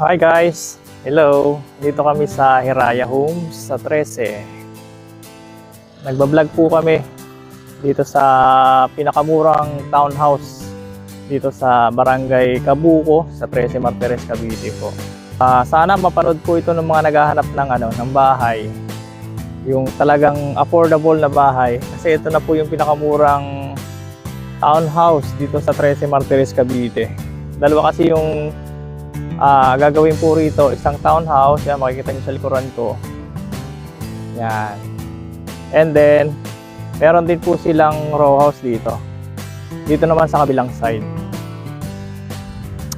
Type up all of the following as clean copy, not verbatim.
Hi guys! Hello! Dito kami sa Hiraya Homes sa 13. Nagbablog po kami dito sa pinakamurang townhouse dito sa Barangay Cabuco sa 13 Martires, Cavite po. Sana mapanood po ito ng mga naghahanap ng bahay. Yung talagang affordable na bahay kasi ito na po yung pinakamurang townhouse dito sa 13 Martires, Cavite. Dalawa kasi yung gagawin po rito, isang townhouse, yan makikita nyo sa likuran ko. Yan. And then, meron din po silang row house dito. Dito naman sa kabilang side.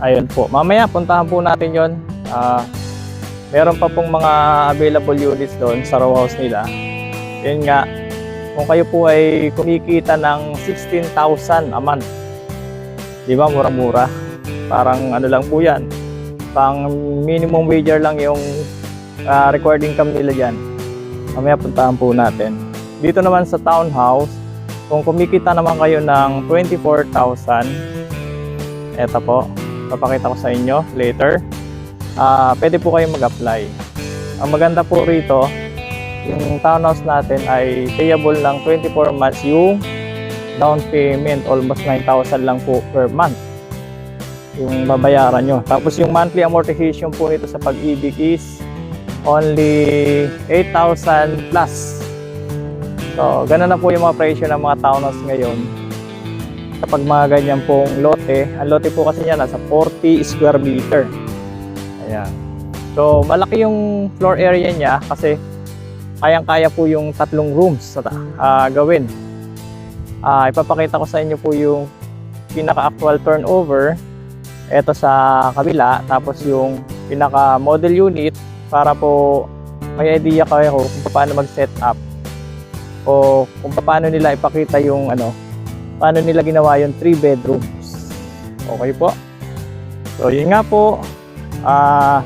Ayun po. Mamaya, puntahan po natin yon. Meron pa pong mga available units doon sa row house nila. Yun nga, kung kayo po ay kumikita ng 16,000 a month. Di ba, mura-mura? Parang ano lang po yan. Pang minimum wage lang yung required income nila dyan. Mamaya puntahan po natin. Dito naman sa townhouse, kung kumikita naman kayo ng 24,000, eto po, papakita ko sa inyo later. Pwede po kayong mag-apply. Ang maganda po rito, yung townhouse natin ay payable lang 24 months yung down payment, almost 9,000 lang po per month yung babayaran nyo. Tapos yung monthly amortization po nito sa Pag-ibig is only 8,000 plus. So, ganun na po yung mga presyo ng mga townhouse ngayon. Kapag mga ganyan pong lote, ang lote po kasi niya nasa 40 square meter. Ayan. So, malaki yung floor area niya kasi kayang-kaya po yung 3 rooms gawin. Ipapakita ko sa inyo po yung pinaka-actual turnover. Ito sa kabila, tapos yung pinaka model unit para po may idea kayo kung paano mag-set up o kung paano nila ipakita yung paano nila ginawa yung 3 bedrooms. Okay po. So yun nga po,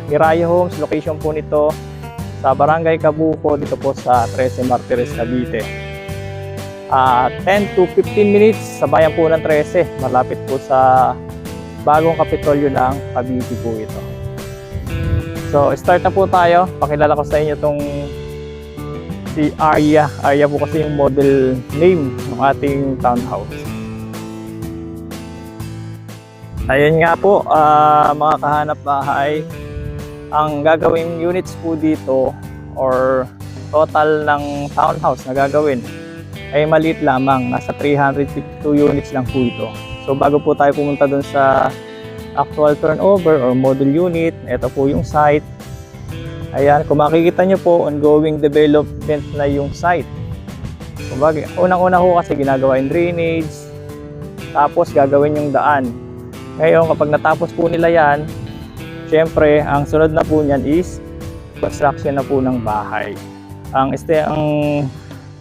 Hiraya Homes, location po nito sa Barangay Cabuco dito po sa 13 Martires, Cavite. 10 to 15 minutes sa bayan po ng 13, malapit po sa bagong kapitolyo ng Cavite po ito. So, start na po tayo. Pakilala ko sa inyo itong si Arya. Arya po kasi yung model name ng ating townhouse. Ayun nga po, mga kahanap bahay. Ang gagawing units po dito or total ng townhouse na gagawin ay maliit lamang. Nasa 352 units lang po ito. So bago po tayo pumunta dun sa actual turnover or model unit, ito po yung site. Ayan, kung makikita nyo po, ongoing development na yung site. Kumbaga, unang-una ho kasi ginagawa yung drainage, tapos gagawin yung daan. Ngayon, kapag natapos po nila yan, syempre, ang sunod na po niyan is construction na po ng bahay. Ang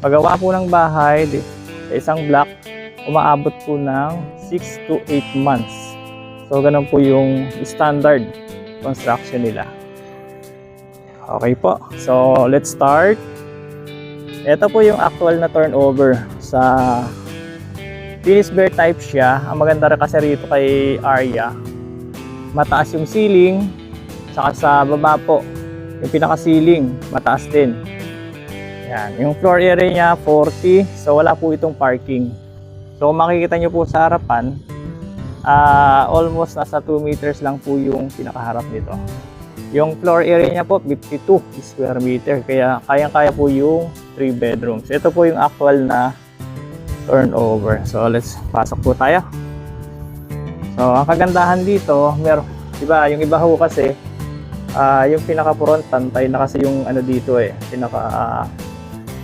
paggawa po ng bahay sa isang block, umaabot po ng 6 to 8 months. So, ganun po yung standard construction nila. Okay po. So, let's start. Ito po yung actual na turnover sa finished bare type siya. Ang maganda rin kasi rito kay Arya, mataas yung ceiling, saka sa baba po, yung pinaka-ceiling, mataas din. Yan. Yung floor area niya, 40. So, wala po itong parking. So makikita nyo po sa harapan, almost nasa 2 meters lang po yung pinakaharap nito. Yung floor area niya po, 52 square meter. Kaya kayang-kaya po yung 3 bedrooms. Ito po yung actual na turnover. So let's pasok po tayo. So ang kagandahan dito, diba, yung iba ho kasi, yung pinaka-front, pantay na kasi yung dito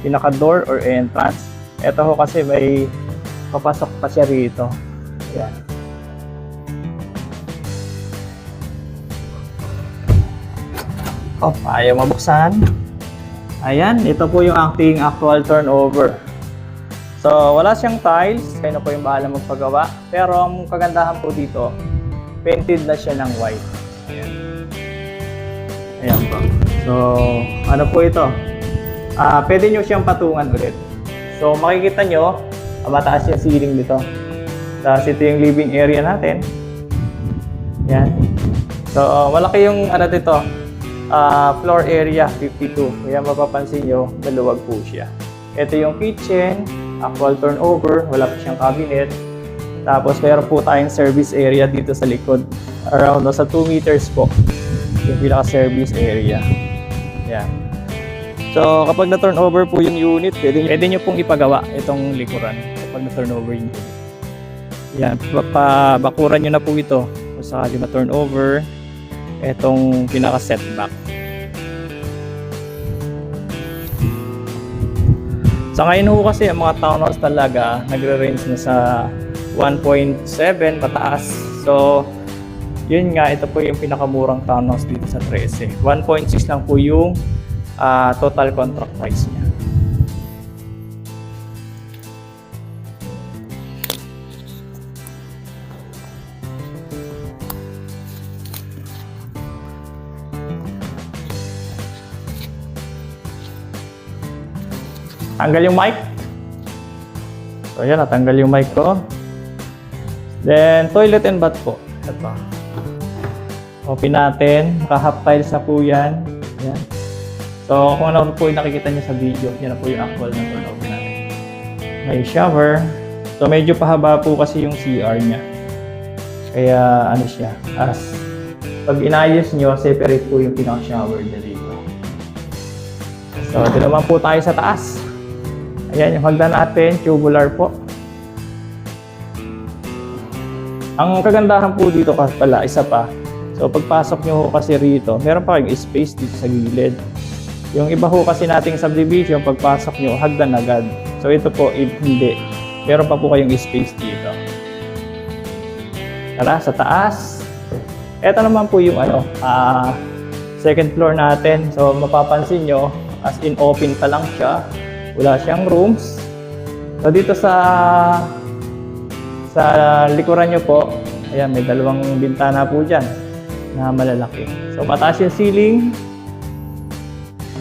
pinaka door or entrance. Ito ho kasi may papasok pa siya rito. Ayan. Ayaw mabuksan. Ayan, ito po yung ating actual turnover. So, wala siyang tiles. Kayo na po yung bahala magpagawa. Pero ang kagandahan po dito, painted na siya ng white. Ayan. Ayan po. So, ano po ito? Pwede nyo siyang patungan ulit. So, makikita nyo, mataas yung ceiling dito. Tapos ito yung living area natin. Yan. So, malaki yung ano dito, floor area 52. Kaya mapapansin nyo, maluwag po siya. Ito yung kitchen, actual turnover, wala pa siyang cabinet. Tapos meron po tayong service area dito sa likod. Around sa 2 meters po. Yung pinaka-service area. Yan. So, kapag na-turnover po yung unit, pwede nyo pong ipagawa itong likuran kapag na-turnover yung unit. Yan. Pabakuran nyo na po ito. Kung sakali na-turnover, itong pinaka-setback. Sa ngayon ho kasi, ang mga townhouse talaga, nagre-range na sa 1.7 pataas. So, yun nga, ito po yung pinakamurang townhouse dito sa 13. 1.6 lang po yung total contract price niya. Tanggal yung mic. So, yan, natanggal yung mic ko. Then, toilet and bath po. Ito. Open natin. Naka-half tiles na po yan. Yan. So, kung ano po yung nakikita nyo sa video, yan na po yung actual na turnover natin. May shower. So, medyo pahaba po kasi yung CR niya. Kaya, ano siya. Pag inayos nyo, separate po yung pinaka-shower niya dito. So, ito naman po tayo sa taas. Ayan, yung hagdan natin, tubular po. Ang kagandahan po dito pala, isa pa. So, pagpasok nyo kasi rito, meron pa kayong space dito sa gilid. Yung iba ho kasi nating subdivision, pagpasok nyo, hagdan agad. So, ito po, hindi. Meron pa po kayong space dito. Tara, sa taas. Ito naman po yung second floor natin. So, mapapansin nyo, as in open pa lang siya. Wala siyang rooms. So, dito sa likuran nyo po, ayan, may dalawang bintana po dyan na malalaki. So, mataas yung ceiling.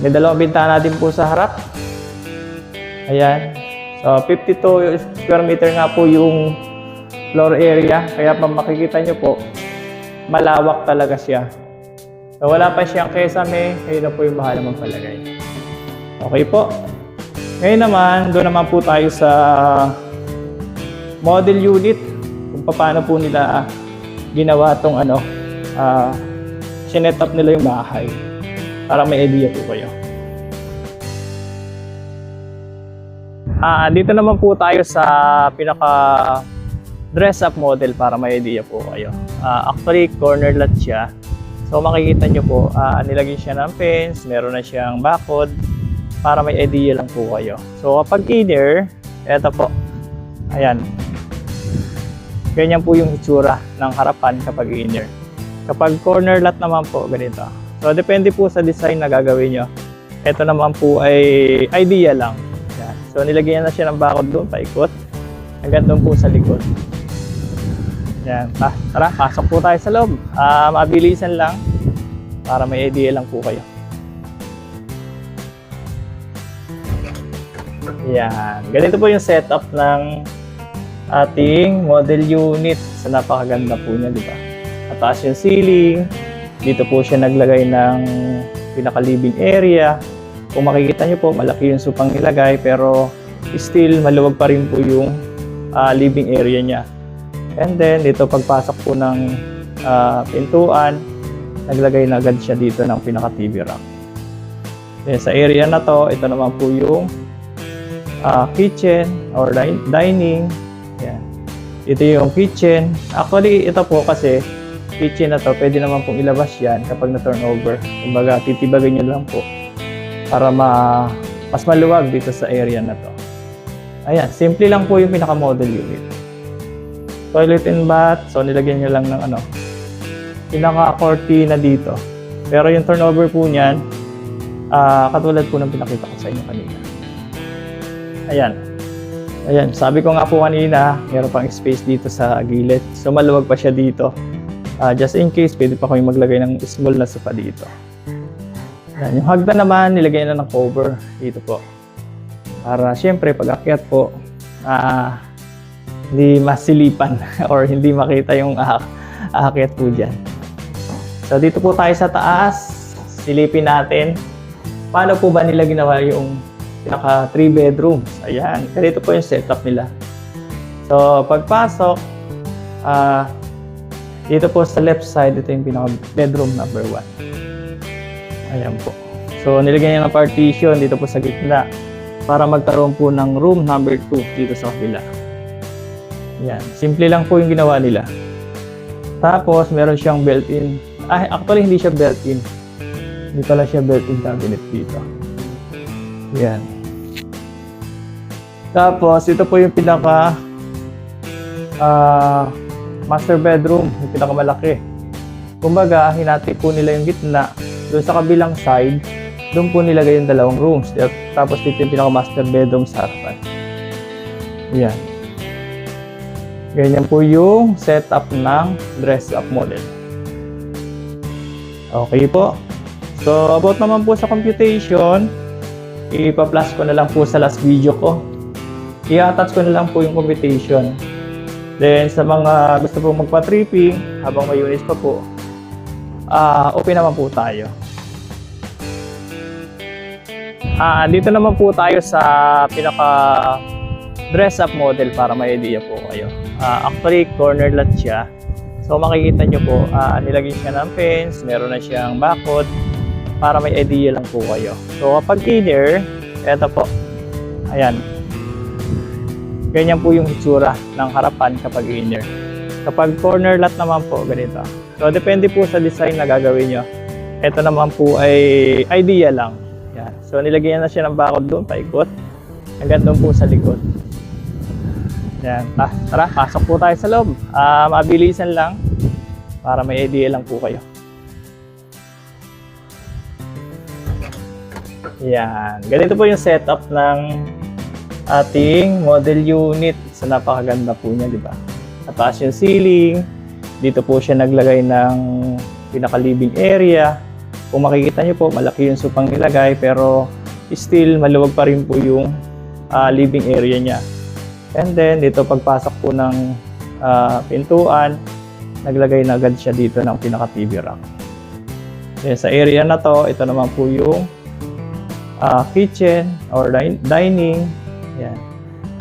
May dalawang bintana din po sa harap. Ayan. So, 52 square meter nga po yung floor area. Kaya pa makikita nyo po, malawak talaga siya. So, wala pa siyang kesame. Kayo na po yung bahala magpalagay. Okay po. Ngayon naman, doon naman po tayo sa model unit, kung paano po nila ginawa itong sinet up nila yung bahay para may idea po kayo. Dito naman po tayo sa pinaka dress up model para may idea po kayo. Actually, corner lot siya. So makikita nyo po, nilagyan siya ng fence, meron na siyang bakod para may idea lang po kayo. So kapag inner, eto po, ayan. Ganyan po yung itsura ng harapan kapag inner. Kapag corner lot naman po, ganito. So, depende po sa design na gagawin nyo. Ito naman po ay idea lang. Yan. So, nilagyan na siya ng bakod doon, paikot. Hanggang doon po sa likod. Yan. Tara, pasok po tayo sa loob. Mabilisan lang para may idea lang po kayo. Yan. Ganito po yung setup ng ating model unit. So, napakaganda po niya, di ba? Mataas yung ceiling. Dito po siya naglagay ng pinaka-living area. Kung makikita nyo po, malaki yung supang nilagay, pero still, maluwag pa rin po yung living area niya. And then, dito pagpasok po ng pintuan, naglagay na agad siya dito ng pinaka-TV rack. Then, sa area na to, ito naman po yung kitchen or dining. Yan. Ito yung kitchen. Actually, ito po kasi kitchen na to, pwede naman pong ilabas yan kapag na-turnover. Kumbaga, titibagin nyo lang po para mas maluwag dito sa area na to. Ayan, simple lang po yung pinaka-model unit. Toilet and bath, so nilagyan nyo lang ng pinaka-cortina dito. Pero yung turnover po niyan, katulad po ng pinakita ko sa inyo kanina. Ayan. Ayan, sabi ko nga po kanina, meron pang space dito sa gilid. So maluwag pa siya dito. Just in case, pwede pa kami maglagay ng small na sofa dito. Ayan, yung hagdan naman, nilagay na ng cover dito po. Para syempre, pag akyat po, hindi masilipan or hindi makita yung aakyat po dyan. So dito po tayo sa taas. Silipin natin paano po ba nila ginawa yung pinaka 3 bedrooms. Ayan, ganito po yung setup nila. So pagpasok, dito po sa left side, ito yung pinaka bedroom number 1. Ayan po. So nilagyan niya ng partition dito po sa gitna para magkaroon po ng room number 2 dito sa kabila. Ayan, simple lang po yung ginawa nila. Tapos meron siyang built-in. Actually hindi siya built-in. Hindi pala siya built-in cabinet dito. Ayan. Tapos ito po yung pinaka master bedroom, yung pinakamalaki. Kumbaga, hinati po nila yung gitna. Doon sa kabilang side, doon po nilagay yung dalawang rooms. Tapos dito yung pinaka-master bedroom sa harapan. Yan. Ganyan po yung setup ng dress-up model. Okay po. So, about naman po sa computation, ipa-plus ko na lang po sa last video ko. I-attach ko na lang po yung computation. Then, sa mga gusto po magpa-tripping, habang may units pa po, open naman po tayo. Dito naman po tayo sa pinaka dress-up model para may idea po kayo. Actually, corner lot siya. So makikita nyo po, nilagyan siya ng fence, meron na siyang bakod para may idea lang po kayo. So kapag inner, eto po. Ayan. Ganyan po yung itsura ng harapan kapag inner. Kapag corner lot naman po, ganito. So depende po sa design na gagawin nyo. Ito naman po ay idea lang. Yan. So nilagyan na siya ng bakod doon, paikot. Hanggang doon po sa likod. Yan. Tara, pasok po tayo sa loob. Mabilisan lang para may idea lang po kayo. Yan. Ganito po yung setup ng ating model unit. So napakaganda po niya, di ba? Nataas yung ceiling. Dito po siya naglagay ng pinaka-living area. Kung makikita nyo po, malaki yung supang nilagay pero still maluwag pa rin po yung living area niya. And then dito pagpasok po ng pintuan, naglagay na agad siya dito ng pinaka-TV rack. Then sa area na to, ito naman po yung kitchen or dining. Yan.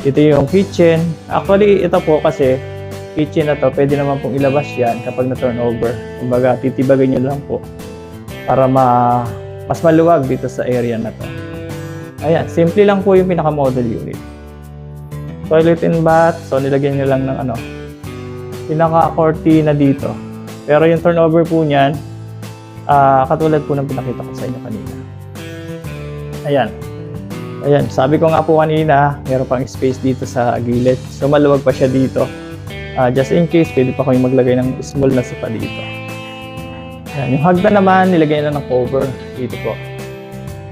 Ito yung kitchen. Actually, ito po kasi kitchen na to, pwede naman pong ilabas yan kapag na-turnover. Kumbaga, titibagin nyo lang po para mas maluwag dito sa area na to. Ayan, simple lang po yung pinaka-model unit. Toilet and bath, so nilagyan nyo lang ng pinaka-cortina dito. Pero yung turnover po niyan, katulad po ng pinakita ko sa inyo kanina. Ayan. Ayan, sabi ko nga po kanina, meron pang space dito sa gilid. So maluwag pa siya dito. Just in case, pwede pa kayong maglagay ng small na sofa dito. Ayan, yung hagdan naman, nilagay na ng cover dito po.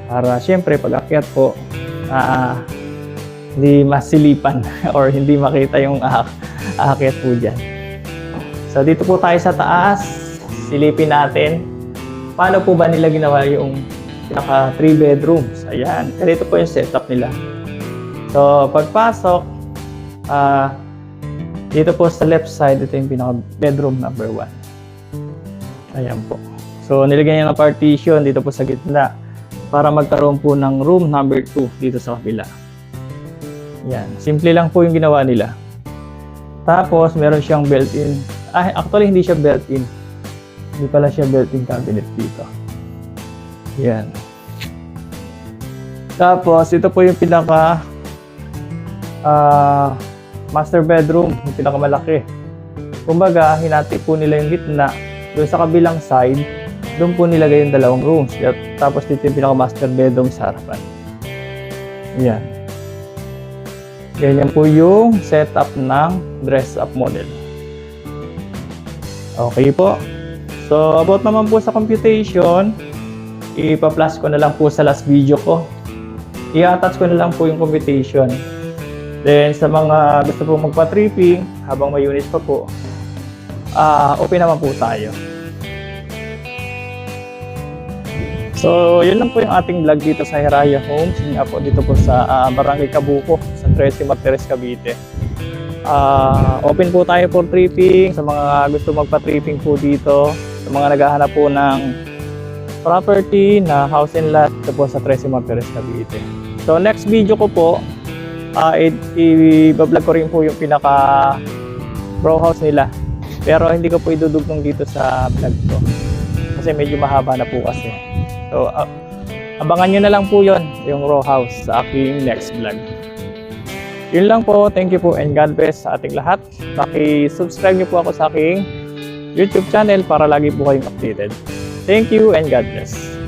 Para syempre, pag akyat po, hindi masilipan or hindi makita yung aakyat po dyan. So dito po tayo sa taas, silipin natin paano po ba nila ginawa yung pinaka 3 bedrooms. Ayan, ganito po yung setup nila. So pagpasok, dito po sa left side, ito yung pinaka bedroom number 1. Ayan po. So nilagyan niya ng partition dito po sa gitna para magkaroon po ng room number 2 dito sa kabila. Yan, simple lang po yung ginawa nila. Tapos meron siyang built-in. Actually hindi siya built-in. Hindi pala siya built-in cabinet dito. Yan. Tapos ito po yung pinaka master bedroom, yung pinakamalaki. Kumbaga, hinati po nila yung gitna. Doon sa kabilang side, doon po nilagay yung dalawang rooms. Tapos dito yung pinaka-master bedroom sa harapan. Yan. Ganyan po yung setup ng dress-up model. Okay po. So, about naman po sa computation, ipa-plus ko na lang po sa last video ko. I-attach ko na lang po yung computation. Then, sa mga gusto po magpa-tripping, habang may units pa po, open naman po tayo. So, yun lang po yung ating vlog dito sa Hiraya Homes. Yun nga po dito po sa Barangay Cabuco, sa Tres Martires, Cavite. Open po tayo for tripping sa mga gusto magpa-tripping po dito, sa mga naghahanap po ng property na house and lot ito po sa 13 Martires, Cavite. So next video ko po, i-vlog ko rin po yung pinaka row house nila. Pero hindi ko po idudugtong dito sa vlog ko kasi medyo mahaba na po kasi. So abangan nyo na lang po yon, yung row house sa aking next vlog. Yun lang po. Thank you po and God bless sa ating lahat. Paki-subscribe niyo po ako sa aking YouTube channel para lagi po kayong updated. Thank you and God bless.